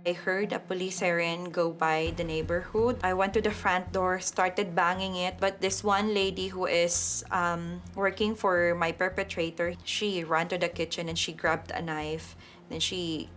I heard a police siren go by the neighborhood. I went to the front door, started banging it, but this one lady who is working for my perpetrator, she ran to the kitchen and she grabbed a knife. Then she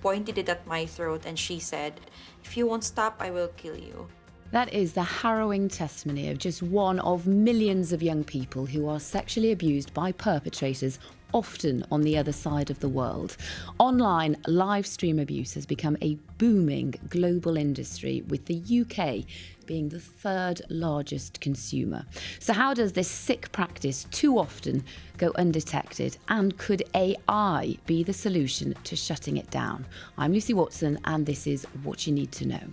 pointed it at my throat and she said, "If you won't stop, I will kill you." That is the harrowing testimony of just one of millions of young people who are sexually abused by perpetrators, often on the other side of the world. Online live stream abuse has become a booming global industry, with the UK being the third largest consumer. So how does this sick practice too often go undetected, and could AI be the solution to shutting it down? I'm Lucy Watson, and this is What You Need to Know.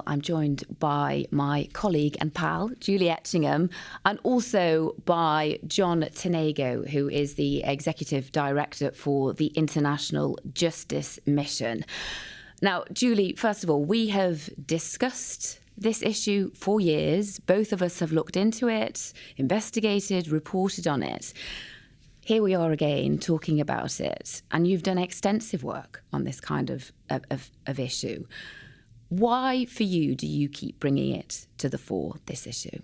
I'm joined by my colleague and pal, Julie Etchingham, and also by John Tanagho, who is the Executive Director for the International Justice Mission. Now, Julie, first of all, we have discussed this issue for years. Both of us have looked into it, investigated, reported on it. Here we are again talking about it, and you've done extensive work on this kind of issue. Why, for you, do you keep bringing it to the fore, this issue?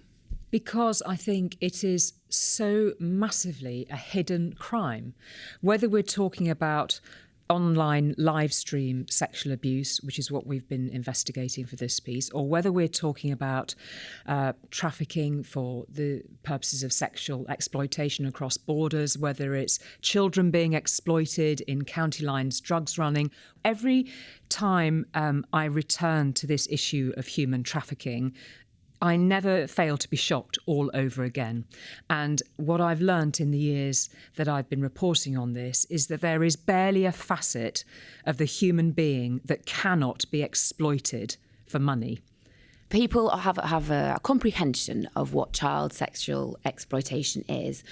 Because I think it is so massively a hidden crime. Whether we're talking about online live stream sexual abuse, which is what we've been investigating for this piece, or whether we're talking about trafficking for the purposes of sexual exploitation across borders, whether it's children being exploited in county lines, drugs running. Every time I return to this issue of human trafficking, I never fail to be shocked all over again. And what I've learnt in the years that I've been reporting on this is that there is barely a facet of the human being that cannot be exploited for money. People have a comprehension of what child sexual exploitation is.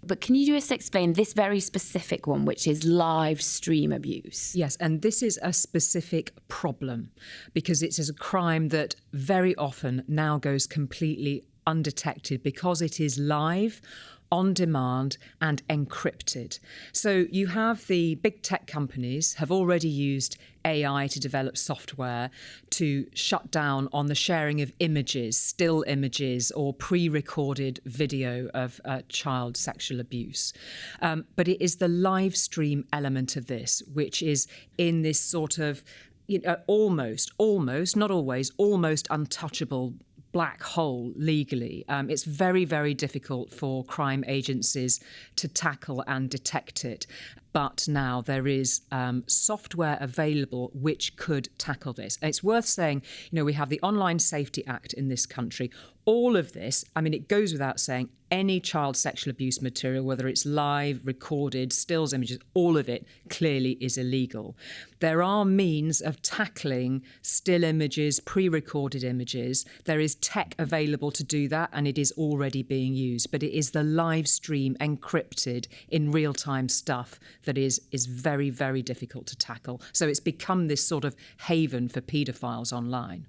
But can you just explain this very specific one, which is live stream abuse? Yes, and this is a specific problem because it is a crime that very often now goes completely undetected because it is live, on demand and encrypted. So you have the big tech companies have already used AI to develop software to shut down on the sharing of images, still images or pre-recorded video of child sexual abuse. But it is the live stream element of this, which is in this sort of almost, not always, almost untouchable black hole legally. It's very, very difficult for crime agencies to tackle and detect it. But now there is software available which could tackle this. And it's worth saying, we have the Online Safety Act in this country. All of this, it goes without saying, any child sexual abuse material, whether it's live, recorded, stills images, all of it clearly is illegal. There are means of tackling still images, pre-recorded images. There is tech available to do that, and it is already being used. But it is the live stream, encrypted, in real-time stuff that is very, very difficult to tackle. So it's become this sort of haven for paedophiles online.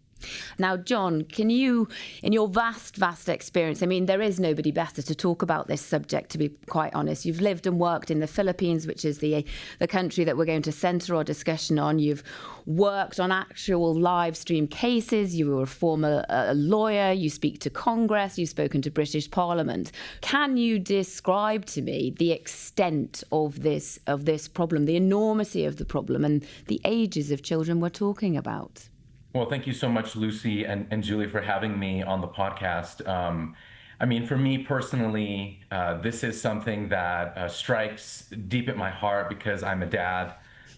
Now, John, can you, in your vast experience, there is nobody better to talk about this subject, to be quite honest. You've lived and worked in the Philippines, which is the country that we're going to centre our discussion on. You've worked on actual live stream cases. You were a former lawyer. You speak to Congress. You've spoken to British Parliament. Can you describe to me the extent of this problem, the enormity of the problem, and the ages of children we're talking about? Well, thank you so much, Lucy and Julie, for having me on the podcast. For me personally, this is something that strikes deep at my heart because I'm a dad,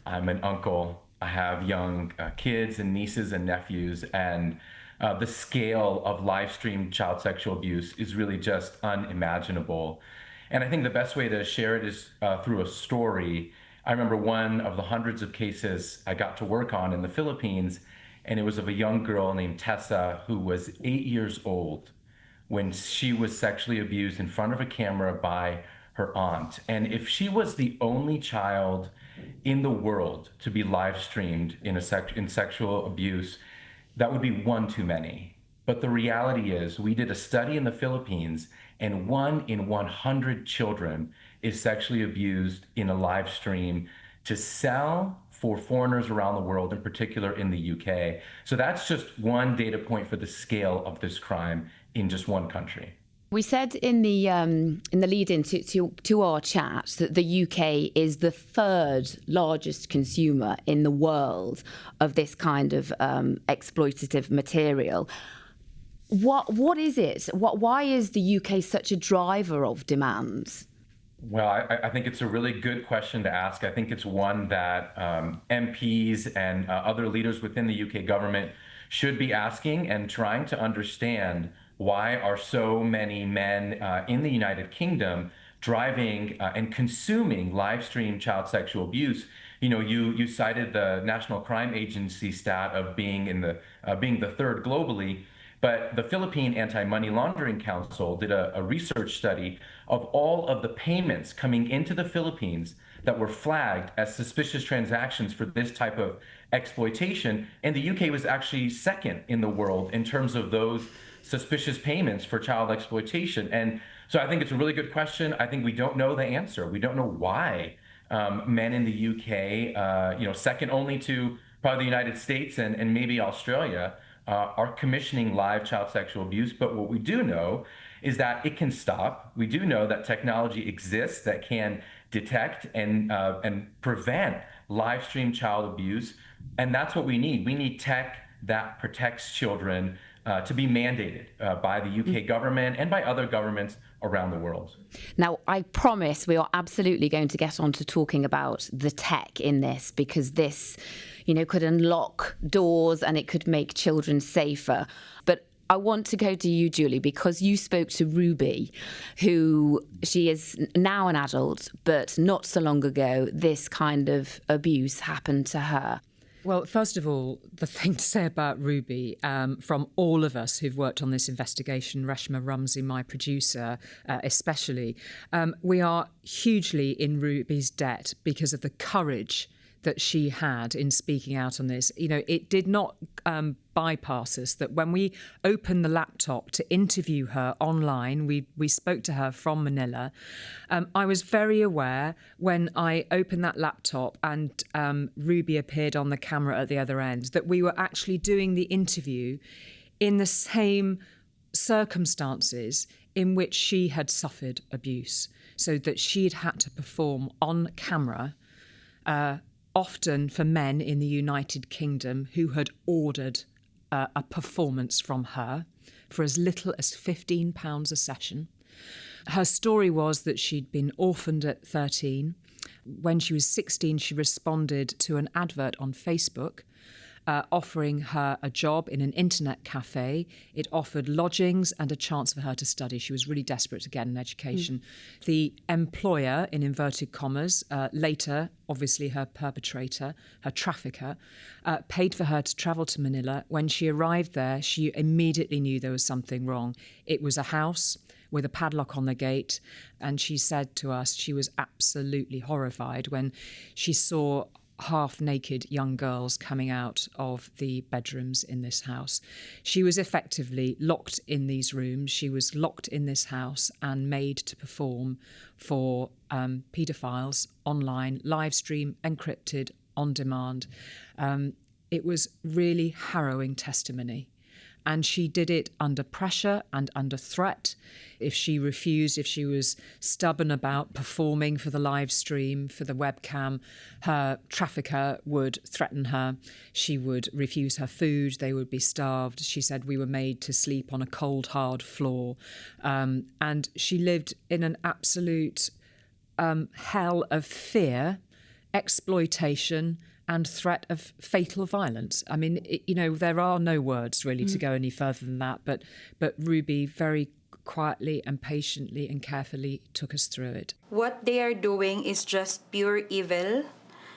I'm an uncle, I have young kids and nieces and nephews, and the scale of live stream child sexual abuse is really just unimaginable. And I think the best way to share it is through a story. I remember one of the hundreds of cases I got to work on in the Philippines, and it was of a young girl named Tessa who was 8 years old when she was sexually abused in front of a camera by her aunt. And if she was the only child in the world to be live streamed in sexual abuse, that would be one too many. But the reality is we did a study in the Philippines, and 1 in 100 children is sexually abused in a live stream to sell for foreigners around the world, in particular in the UK. So that's just one data point for the scale of this crime in just one country. We said in the lead-in to our chat that the UK is the third largest consumer in the world of this kind of exploitative material. What is it? Why is the UK such a driver of demand? Well, I think it's a really good question to ask. I think it's one that MPs and other leaders within the UK government should be asking and trying to understand why are so many men in the United Kingdom driving and consuming live stream child sexual abuse. You know, you cited the National Crime Agency stat of being the third globally. But the Philippine Anti-Money Laundering Council did a research study of all of the payments coming into the Philippines that were flagged as suspicious transactions for this type of exploitation. And the UK was actually second in the world in terms of those suspicious payments for child exploitation. And so I think it's a really good question. I think we don't know the answer. We don't know why men in the UK, second only to probably the United States and maybe Australia, are commissioning live child sexual abuse. But what we do know is that it can stop. We do know that technology exists that can detect and prevent live stream child abuse. And that's what we need. We need tech that protects children to be mandated by the UK government and by other governments around the world. Now, I promise we are absolutely going to get on to talking about the tech in this, because this, could unlock doors and it could make children safer. But I want to go to you, Julie, because you spoke to Ruby, she is now an adult, but not so long ago, this kind of abuse happened to her. Well, first of all, the thing to say about Ruby, from all of us who've worked on this investigation, Reshma Rumsey, my producer, especially, we are hugely in Ruby's debt because of the courage that she had in speaking out on this. It did not bypass us that when we opened the laptop to interview her online, we spoke to her from Manila. I was very aware when I opened that laptop and Ruby appeared on the camera at the other end that we were actually doing the interview in the same circumstances in which she had suffered abuse, so that she'd had to perform on camera, often for men in the United Kingdom who had ordered a performance from her for as little as £15 a session. Her story was that she'd been orphaned at 13. When she was 16, she responded to an advert on Facebook offering her a job in an internet cafe. It offered lodgings and a chance for her to study. She was really desperate to get an education. The employer, in inverted commas, later, obviously her perpetrator, her trafficker, paid for her to travel to Manila. When she arrived there, she immediately knew there was something wrong. It was a house with a padlock on the gate, and she said to us she was absolutely horrified when she saw half-naked young girls coming out of the bedrooms in this house. She was effectively locked in these rooms. She was locked in this house and made to perform for paedophiles online, live stream, encrypted, on demand. It was really harrowing testimony. And she did it under pressure and under threat. If she refused, if she was stubborn about performing for the live stream, for the webcam, her trafficker would threaten her. She would refuse her food. They would be starved. She said we were made to sleep on a cold, hard floor. And she lived in an absolute hell of fear, exploitation, and threat of fatal violence. I mean, there are no words really to go any further than that, but Ruby very quietly and patiently and carefully took us through it. What they are doing is just pure evil.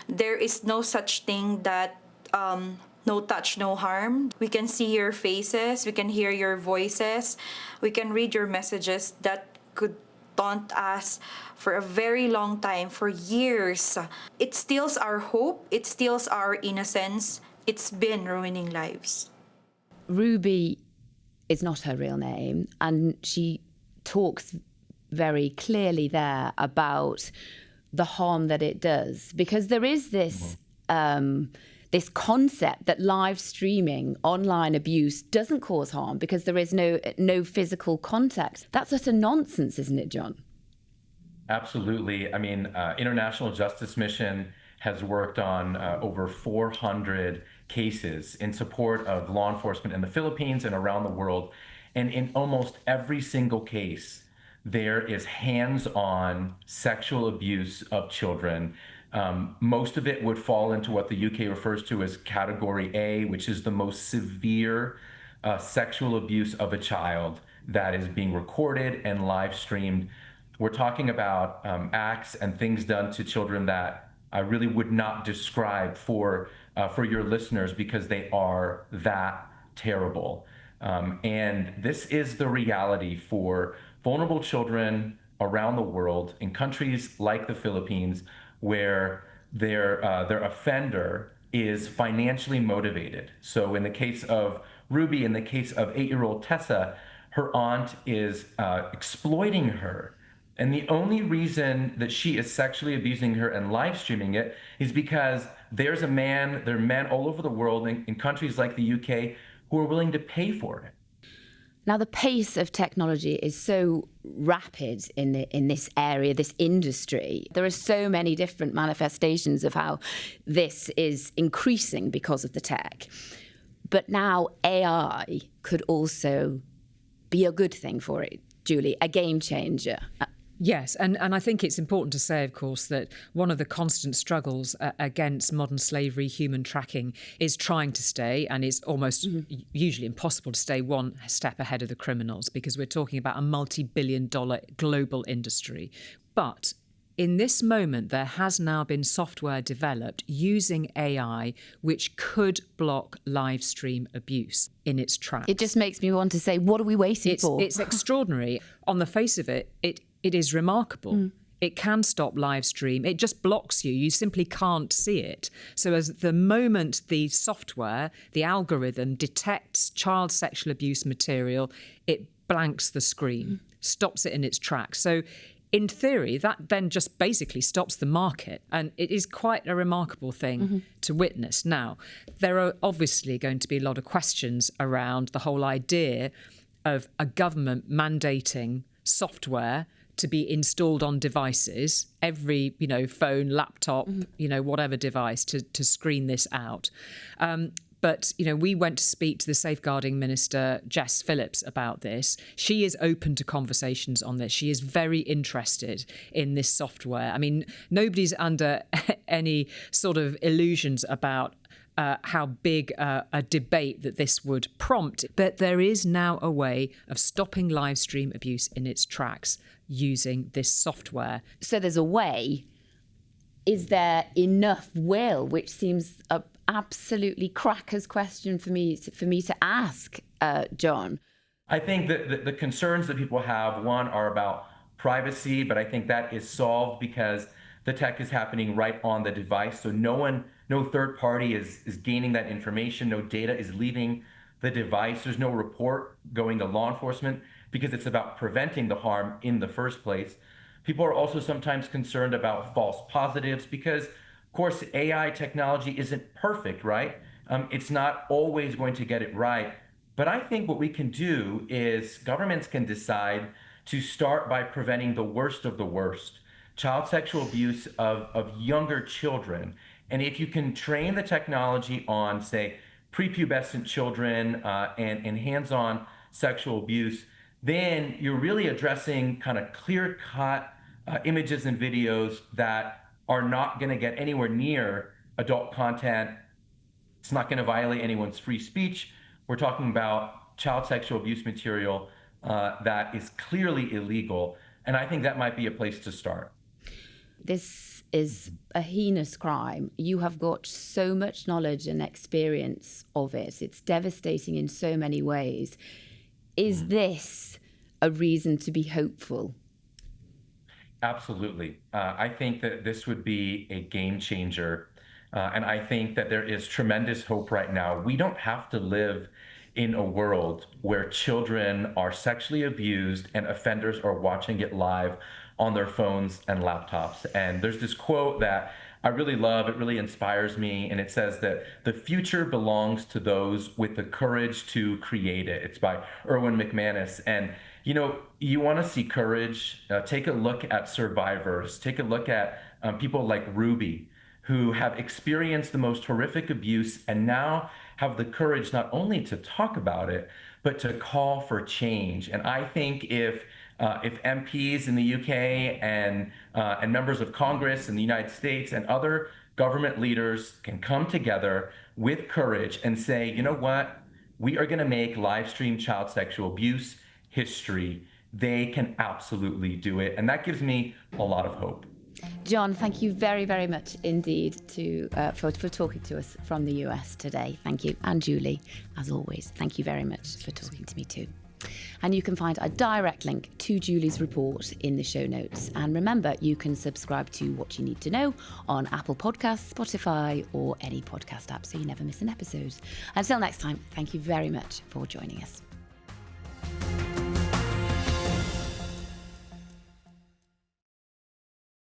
There is no such thing that no touch, no harm. We can see your faces, we can hear your voices, we can read your messages that could taunt us for a very long time, for years. It steals our hope, it steals our innocence. It's been ruining lives. Ruby is not her real name, and she talks very clearly there about the harm that it does, because there is this this concept that live streaming online abuse doesn't cause harm because there is no physical contact. That's utter nonsense, isn't it, John? Absolutely. I mean, International Justice Mission has worked on over 400 cases in support of law enforcement in the Philippines and around the world. And in almost every single case, there is hands-on sexual abuse of children. Most of it would fall into what the UK refers to as Category A, which is the most severe sexual abuse of a child that is being recorded and live streamed. We're talking about acts and things done to children that I really would not describe for your listeners because they are that terrible. And this is the reality for vulnerable children around the world in countries like the Philippines, where their offender is financially motivated. So in the case of Ruby, in the case of 8-year-old Tessa, her aunt is exploiting her. And the only reason that she is sexually abusing her and live streaming it is because there are men all over the world in countries like the UK who are willing to pay for it. Now, the pace of technology is so rapid in this area, this industry. There are so many different manifestations of how this is increasing because of the tech. But now AI could also be a good thing for it, Julie, a game changer. Yes, and I think it's important to say, of course, that one of the constant struggles against modern slavery, human tracking, is trying to stay, and it's almost usually impossible to stay one step ahead of the criminals, because we're talking about a multi-billion-dollar global industry. But in this moment, there has now been software developed using AI which could block live stream abuse in its tracks. It just makes me want to say, what are we waiting for? It's extraordinary. On the face of it, it is remarkable. It can stop live stream. It just blocks you. You simply can't see it. So as the moment the software, the algorithm detects child sexual abuse material, it blanks the screen, stops it in its tracks. So in theory, that then just basically stops the market. And it is quite a remarkable thing to witness. Now, there are obviously going to be a lot of questions around the whole idea of a government mandating software to be installed on devices, every, phone, laptop, whatever device to screen this out. But, we went to speak to the Safeguarding Minister, Jess Phillips, about this. She is open to conversations on this. She is very interested in this software. I mean, nobody's under any sort of illusions about how big a debate that this would prompt. But there is now a way of stopping live stream abuse in its tracks using this software. So there's a way. Is there enough will, which seems a absolutely cracker's question for me to ask, John? I think that the concerns that people have, one, are about privacy, but I think that is solved because the tech is happening right on the device. So no third party is gaining that information. No data is leaving the device. There's no report going to law enforcement because it's about preventing the harm in the first place. People are also sometimes concerned about false positives because, of course, AI technology isn't perfect, right? It's not always going to get it right. But I think what we can do is governments can decide to start by preventing the worst of the worst, child sexual abuse of younger children. And if you can train the technology on, say, prepubescent children and hands-on sexual abuse, then you're really addressing kind of clear-cut images and videos that are not going to get anywhere near adult content. It's not going to violate anyone's free speech. We're talking about child sexual abuse material that is clearly illegal. And I think that might be a place to start. This is a heinous crime. You have got so much knowledge and experience of it. It's devastating in so many ways. Is this a reason to be hopeful? Absolutely. I think that this would be a game changer. And I think that there is tremendous hope right now. We don't have to live in a world where children are sexually abused and offenders are watching it live on their phones and laptops. And there's this quote that I really love. It really inspires me. And it says that the future belongs to those with the courage to create it. It's by Erwin McManus. And, you know, you want to see courage, take a look at survivors, take a look at people like Ruby, who have experienced the most horrific abuse and now have the courage not only to talk about it, but to call for change. And I think if MPs in the UK and members of Congress in the United States and other government leaders can come together with courage and say, you know what, we are going to make live stream child sexual abuse history, they can absolutely do it. And that gives me a lot of hope. John, thank you very, very much indeed for talking to us from the US today. Thank you. And Julie, as always, thank you very much for talking to me too. And you can find a direct link to Julie's report in the show notes. And remember, you can subscribe to What You Need to Know on Apple Podcasts, Spotify, or any podcast app so you never miss an episode. Until next time, thank you very much for joining us.